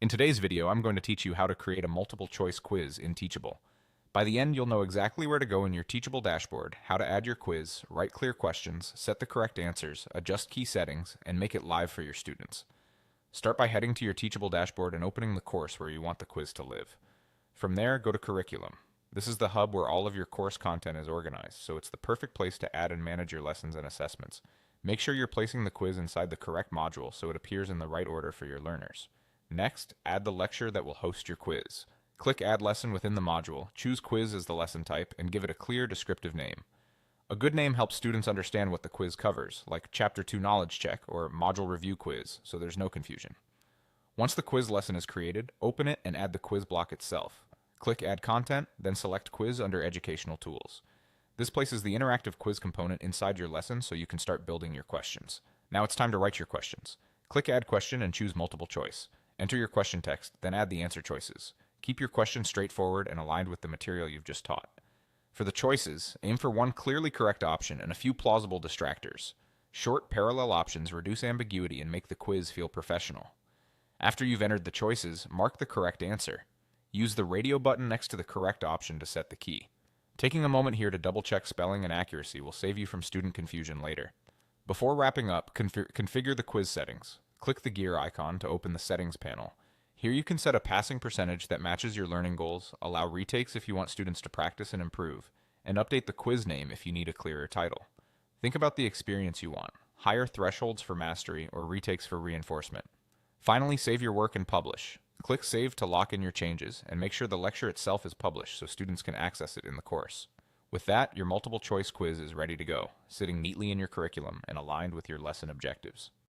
In today's video, I'm going to teach you how to create a multiple choice quiz in Teachable. By the end, you'll know exactly where to go in your Teachable dashboard, how to add your quiz, write clear questions, set the correct answers, adjust key settings, and make it live for your students. Start by heading to your Teachable dashboard and opening the course where you want the quiz to live. From there, go to Curriculum. This is the hub where all of your course content is organized, so it's the perfect place to add and manage your lessons and assessments. Make sure you're placing the quiz inside the correct module so it appears in the right order for your learners. Next, add the lecture that will host your quiz. Click Add Lesson within the module, choose Quiz as the lesson type, and give it a clear, descriptive name. A good name helps students understand what the quiz covers, like Chapter 2 Knowledge Check or Module Review Quiz, so there's no confusion. Once the quiz lesson is created, open it and add the quiz block itself. Click Add Content, then select Quiz under Educational Tools. This places the interactive quiz component inside your lesson so you can start building your questions. Now it's time to write your questions. Click Add Question and choose Multiple Choice. Enter your question text, then add the answer choices. Keep your question straightforward and aligned with the material you've just taught. For the choices, aim for one clearly correct option and a few plausible distractors. Short, parallel options reduce ambiguity and make the quiz feel professional. After you've entered the choices, mark the correct answer. Use the radio button next to the correct option to set the key. Taking a moment here to double-check spelling and accuracy will save you from student confusion later. Before wrapping up, configure the quiz settings. Click the gear icon to open the Settings panel. Here you can set a passing percentage that matches your learning goals, allow retakes if you want students to practice and improve, and update the quiz name if you need a clearer title. Think about the experience you want, higher thresholds for mastery or retakes for reinforcement. Finally, save your work and publish. Click Save to lock in your changes, and make sure the lecture itself is published so students can access it in the course. With that, your multiple choice quiz is ready to go, sitting neatly in your curriculum and aligned with your lesson objectives.